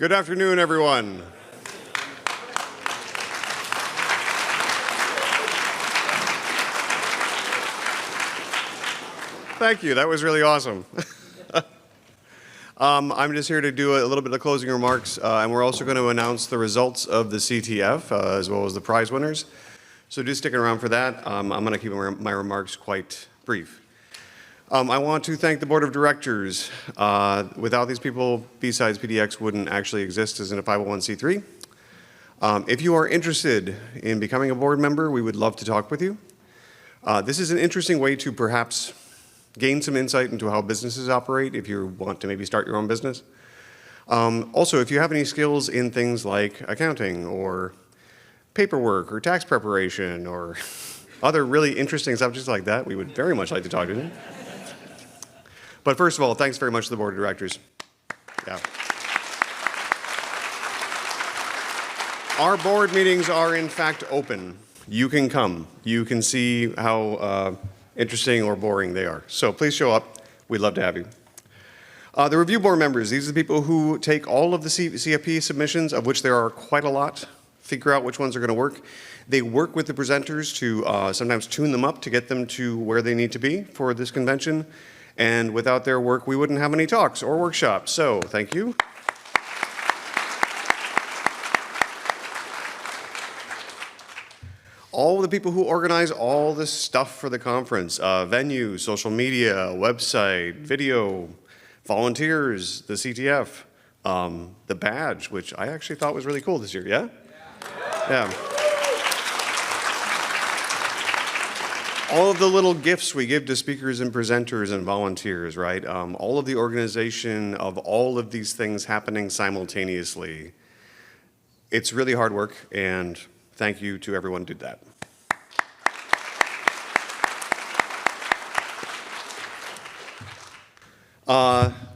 Good afternoon, everyone. Thank you. That was really awesome. I'm just here to do a little bit of closing remarks, and we're also going to announce the results of the CTF as well as the prize winners. So do stick around for that. I'm going to keep my remarks quite brief. I want to thank the board of directors. Without these people, BSidesPDX wouldn't actually exist as a 501c3. If you are interested in becoming a board member, we would love to talk with you. This is an interesting way to perhaps gain some insight into how businesses operate if you want to maybe start your own business. Also, if you have any skills in things like accounting or paperwork or tax preparation or other really interesting subjects like that, we would very much like to talk to you. But first of all, thanks very much to the board of directors. Yeah. Our board meetings are in fact open. You can come. You can see how interesting or boring they are. So please show up. We'd love to have you. The review board members, these are the people who take all of the CFP submissions, of which there are quite a lot, figure out which ones are going to work. They work with the presenters to sometimes tune them up to get them to where they need to be for this convention. And without their work, we wouldn't have any talks or workshops. So thank you. All the people who organize all this stuff for the conference, venue, social media, website, video, volunteers, the CTF, the badge, which I actually thought was really cool this year, yeah? Yeah. All of the little gifts we give to speakers and presenters and volunteers, right? All of the organization of all of these things happening simultaneously. It's really hard work, and thank you to everyone who did that.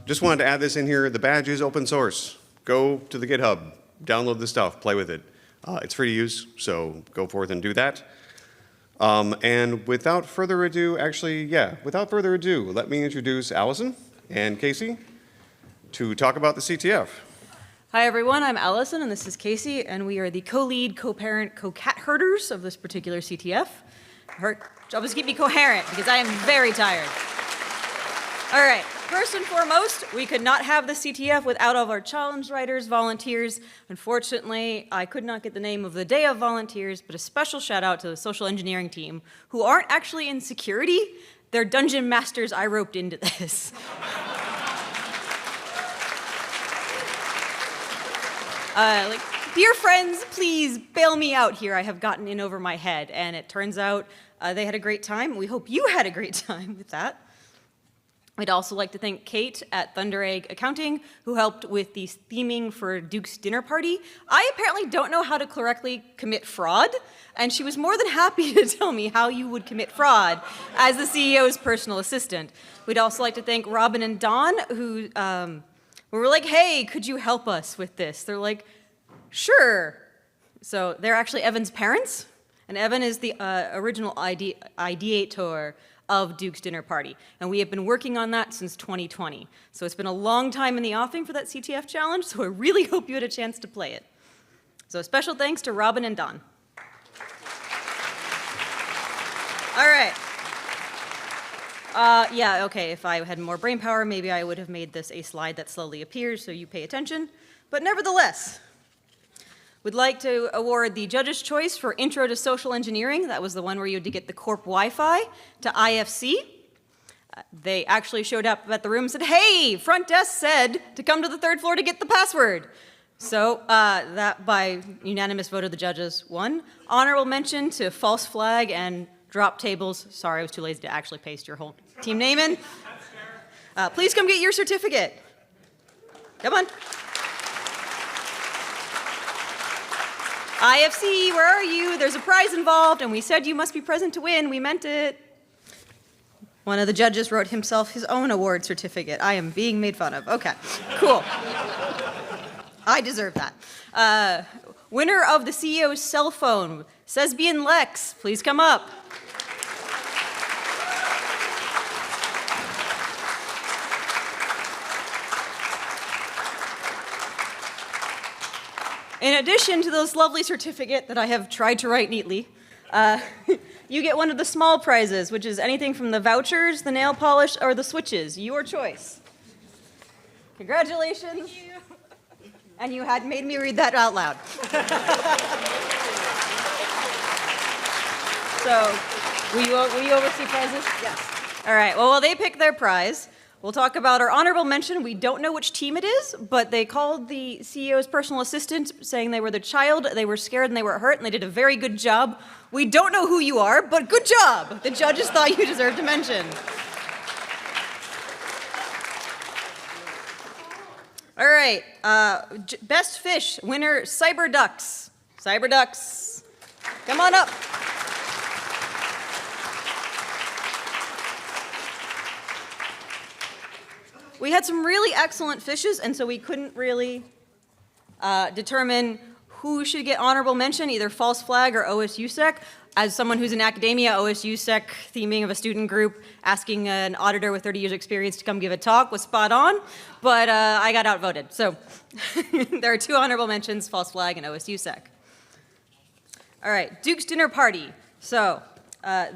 Just wanted to add this in here. The badge is open source. Go to the GitHub, download the stuff, play with it. It's free to use, so go forth and do that. And without further ado, without further ado, let me introduce Allison and Casey to talk about the CTF. Hi everyone, I'm Allison and this is Casey, and we are the co-lead, co-parent, co-cat herders of this particular CTF. Her job is to keep me coherent because I am very tired. All right, first and foremost, we could not have the CTF without all of our challenge writers, volunteers. Unfortunately, I could not get the name of the day of volunteers, but a special shout out to the social engineering team, who aren't actually in security. They're dungeon masters I roped into this. Dear friends, please bail me out here. I have gotten in over my head, and it turns out they had a great time. We hope you had a great time with that. I'd also like to thank Kate at Thunder Egg Accounting, who helped with the theming for Duke's dinner party. I apparently don't know how to correctly commit fraud, and she was more than happy to tell me how you would commit fraud as the CEO's personal assistant. We'd also like to thank Robin and Dawn, who were like, hey, could you help us with this? They're like, sure. So they're actually Evan's parents, and Evan is the original ideator of Duke's dinner party. And we have been working on that since 2020. So it's been a long time in the offing for that CTF challenge, so I really hope you had a chance to play it. So a special thanks to Robin and Don. All right. Yeah, okay, if I had more brain power, maybe I would have made this a slide that slowly appears so you pay attention. But nevertheless, we'd like to award the Judge's Choice for Intro to Social Engineering. That was the one where you had to get the Corp Wi-Fi to IFC. They actually showed up at the room and said, hey, front desk said to come to the third floor to get the password. So that, by unanimous vote of the judges, won. Honorable mention to False Flag and Drop Tables. Sorry, I was too lazy to actually paste your whole team name in. Please come get your certificate. Come on. IFC, where are you? There's a prize involved, and we said you must be present to win. We meant it. One of the judges wrote himself his own award certificate. I am being made fun of. Okay, cool. I deserve that. Winner of the CEO's cell phone, Sesbian Lex, please come up. in addition to this lovely certificate that I have tried to write neatly, you get one of the small prizes, which is anything from the vouchers, the nail polish, or the switches. Your choice. Congratulations. Thank you. And you had made me read that out loud. So, will you oversee prizes? Yes. All right, well, while they pick their prize, we'll talk about our honorable mention. We don't know which team it is, but they called the CEO's personal assistant saying they were the child, they were scared, and they were hurt, and they did a very good job. We don't know who you are, but good job. The judges thought you deserved a mention. All right, best fish, winner, Cyber Ducks. Cyber Ducks, come on up. We had some really excellent fishes, and so we couldn't really determine who should get honorable mention, either false flag or OSUSEC. As someone who's in academia, OSUSEC theming of a student group, asking an auditor with 30 years experience to come give a talk was spot on, but I got outvoted. So there are 2 honorable mentions, false flag and OSUSEC. All right, Duke's dinner party. So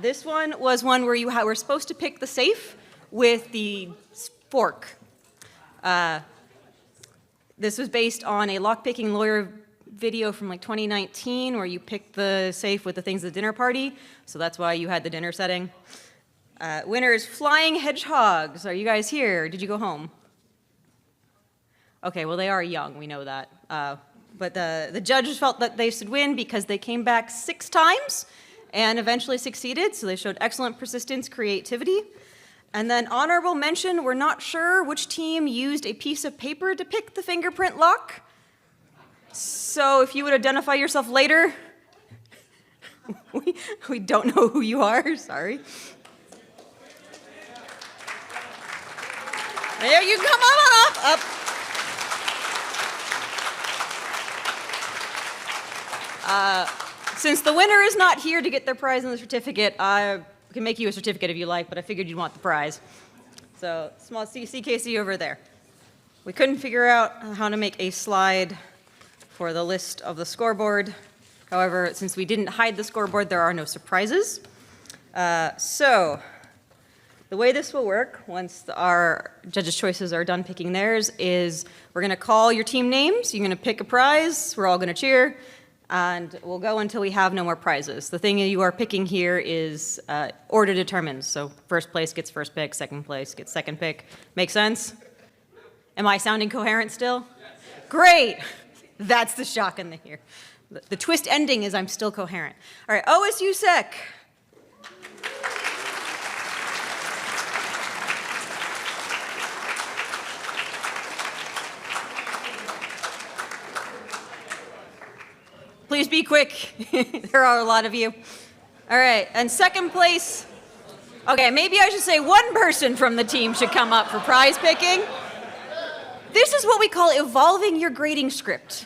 this one was one where you were supposed to pick the safe with the fork. This was based on a lockpicking lawyer video from like 2019 where you picked the safe with the things at the dinner party. So that's why you had the dinner setting. Winner is flying hedgehogs. Are you guys here? Did you go home? Okay, well, they are young. We know that. But the judges felt that they should win because they came back 6 times and eventually succeeded. So they showed excellent persistence, creativity. And then honorable mention, we're not sure which team used a piece of paper to pick the fingerprint lock. So if you would identify yourself later, we don't know who you are, sorry. There you come on up. Since the winner is not here to get their prize and the certificate, I can make you a certificate if you like, but I figured you'd want the prize. So, small CKC over there. We couldn't figure out how to make a slide for the list of the scoreboard. However, since we didn't hide the scoreboard, there are no surprises. So, the way this will work, once our judges' choices are done picking theirs, is we're going to call your team names. You're going to pick a prize. We're all going to cheer. And we'll go until we have no more prizes. The thing you are picking here is order determines. So first place gets first pick, second place gets second pick. Make sense? Am I sounding coherent still? Yes. Great! That's the shock in here. The twist ending is I'm still coherent. All right, OSUSEC. Please be quick. There are a lot of you. All right, and second place. Okay, maybe I should say one person from the team should come up for prize picking. This is what we call evolving your grading script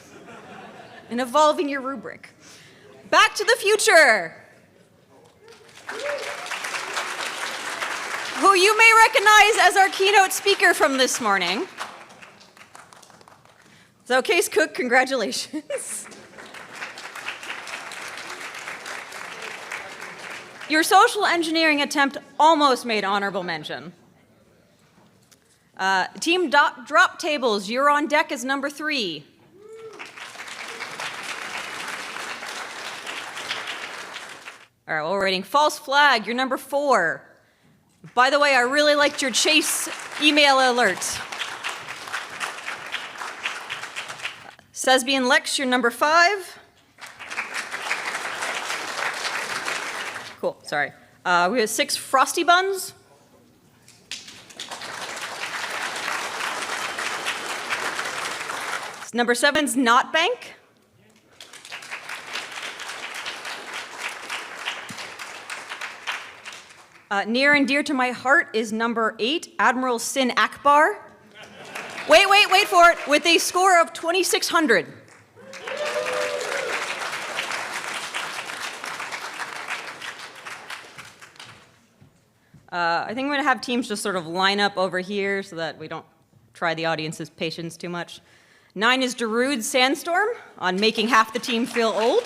and evolving your rubric. Back to the Future, who you may recognize as our keynote speaker from this morning. So, Case Cook, congratulations. Your social engineering attempt almost made honorable mention. Team drop tables, you're on deck as number 3. All right, well, we're rating false flag, you're number 4. By the way, I really liked your Chase email alert. Sesby and Lex, you're number 5. Cool, sorry. We have 6 Frosty Buns. Number 7's Not Bank. Near and dear to my heart is number 8, Admiral Sin Akbar. Wait for it, with a score of 2,600. I think I'm going to have teams just sort of line up over here so that we don't try the audience's patience too much. 9 is Darude Sandstorm on making half the team feel old.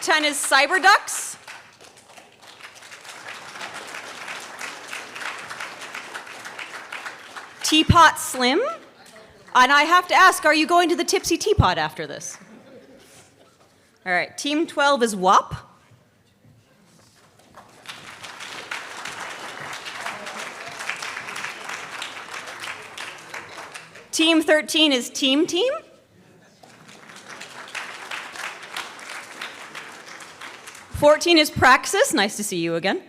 10 is Cyberducks. Teapot Slim. And I have to ask, are you going to the Tipsy Teapot after this? All right, Team 12 is WAP. Team 13 is Team Team. '14 is Praxis. Nice to see you again.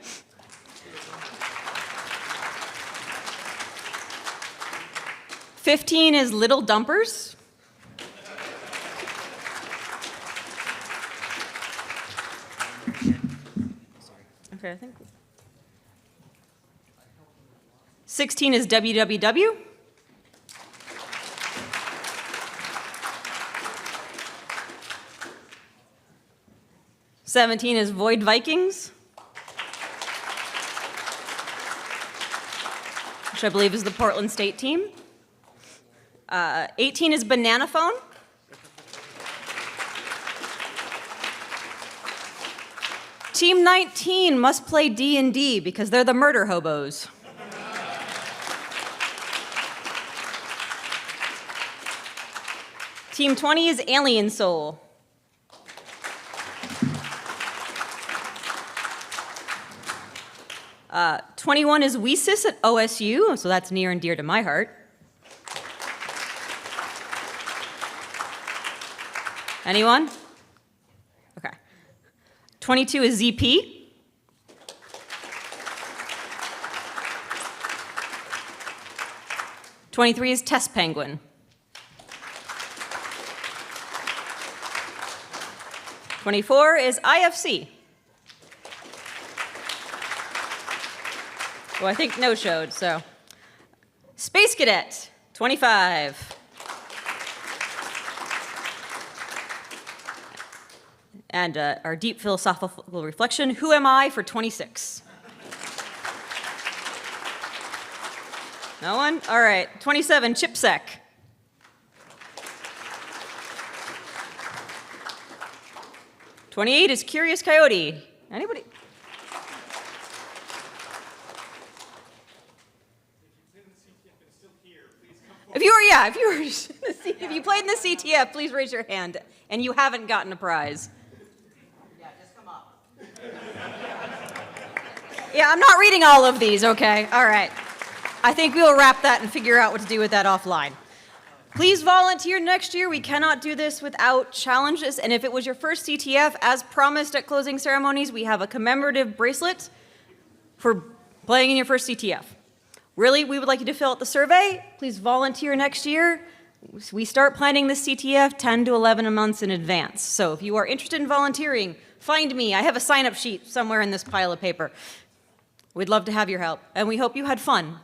'15 is Little Dumpers. Okay, I think. 16 is WWW. '17 is Void Vikings, which I believe is the Portland State team. 18 is Banana Phone. Team 19 must play D&D because they're the murder hobos. Team 20 is Alien Soul. Uh, 21 is WeSys at OSU, so that's near and dear to my heart. Anyone? Okay. 22 is ZP. '23 is Test Penguin. '24 is IFC. Well, I think no showed, so. Space Cadet, 25. And our deep philosophical reflection, Who Am I, for 26. No one? All right, 27, Chipsec. '28 is Curious Coyote. Anybody? If you played in the CTF, please raise your hand, and you haven't gotten a prize. Yeah, just come up. Yeah, I'm not reading all of these, okay? All right. I think we'll wrap that and figure out what to do with that offline. Please volunteer next year. We cannot do this without challenges, and if it was your first CTF, as promised at closing ceremonies, we have a commemorative bracelet for playing in your first CTF. Really, we would like you to fill out the survey. Please volunteer next year. We start planning the CTF 10 to 11 months in advance. So if you are interested in volunteering, find me. I have a sign-up sheet somewhere in this pile of paper. We'd love to have your help, and we hope you had fun.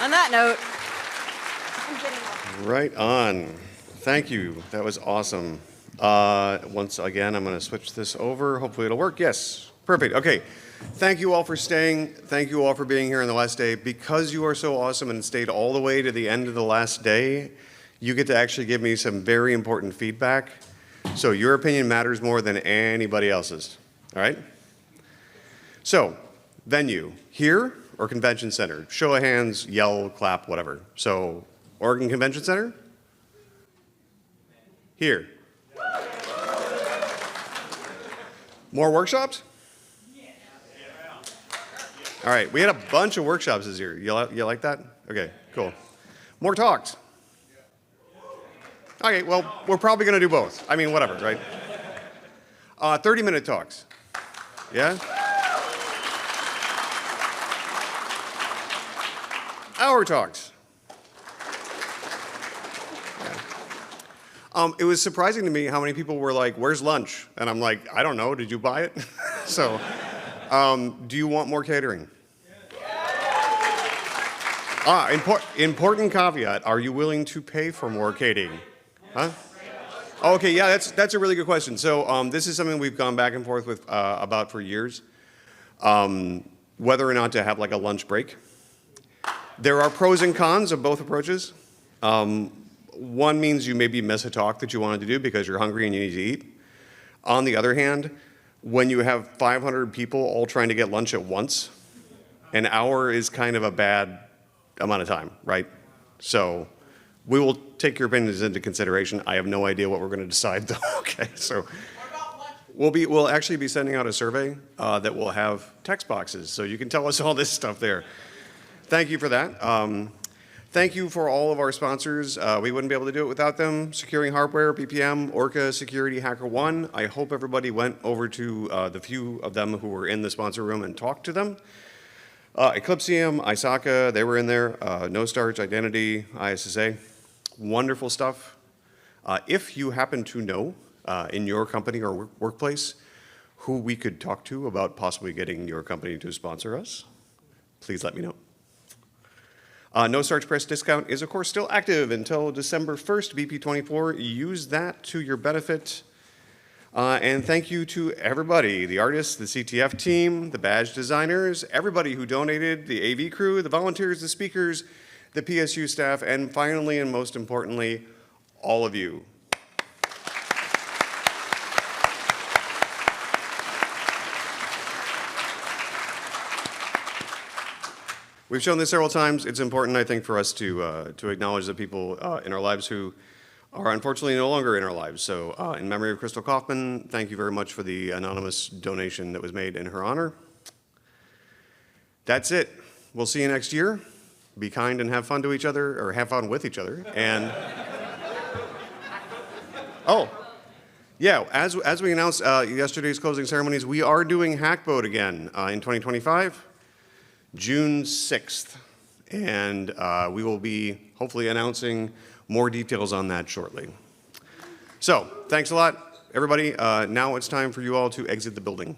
On that note, Right on. Thank you. That was awesome. Once again, I'm going to switch this over. Hopefully it'll work. Yes. Perfect. Okay. Thank you all for staying. Thank you all for being here on the last day. Because you are so awesome and stayed all the way to the end of the last day, you get to actually give me some very important feedback. So your opinion matters more than anybody else's. All right? So, venue, here or convention center? Show of hands, yell, clap, whatever. So, Oregon Convention Center? Here. More workshops? All right, we had a bunch of workshops this year. You like that? Okay, cool. More talks? Okay, well, we're probably going to do both. I mean, whatever, right? 30-minute talks. Yeah? Hour talks. Yeah. It was surprising to me how many people were like, where's lunch? And I'm like, I don't know, did you buy it? So, do you want more catering? Important caveat, are you willing to pay for more catering? Huh? Okay, yeah, that's a really good question. So this is something we've gone back and forth with about for years. whether or not to have like a lunch break. There are pros and cons of both approaches. One means you maybe miss a talk that you wanted to do because you're hungry and you need to eat. On the other hand, when you have 500 people all trying to get lunch at once, an hour is kind of a bad amount of time, right? So we will take your opinions into consideration. I have no idea what we're going to decide, though. Okay, so we'll actually be sending out a survey that will have text boxes, so you can tell us all this stuff there. Thank you for that. Thank you for all of our sponsors. We wouldn't be able to do it without them. Securing Hardware, BPM, Orca Security, HackerOne. I hope everybody went over to the few of them who were in the sponsor room and talked to them. Eclipsium, ISACA, they were in there. No Starch, Identity, ISSA. Wonderful stuff. If you happen to know in your company or workplace who we could talk to about possibly getting your company to sponsor us, please let me know. No Starch Press discount is, of course, still active until December 1st, BP24. Use that to your benefit. And thank you to everybody, the artists, the CTF team, the badge designers, everybody who donated, the AV crew, the volunteers, the speakers, the PSU staff, and finally, and most importantly, all of you. We've shown this several times. It's important, I think, for us to acknowledge the people in our lives who are unfortunately no longer in our lives. So in memory of Crystal Kaufman, thank you very much for the anonymous donation that was made in her honor. That's it. We'll see you next year. Be kind and have fun to each other, or have fun with each other. And oh, yeah, as we announced yesterday's closing ceremonies, we are doing Hackboat again in 2025. June 6th, and we will be hopefully announcing more details on that shortly. So, thanks a lot, everybody. Now it's time for you all to exit the building.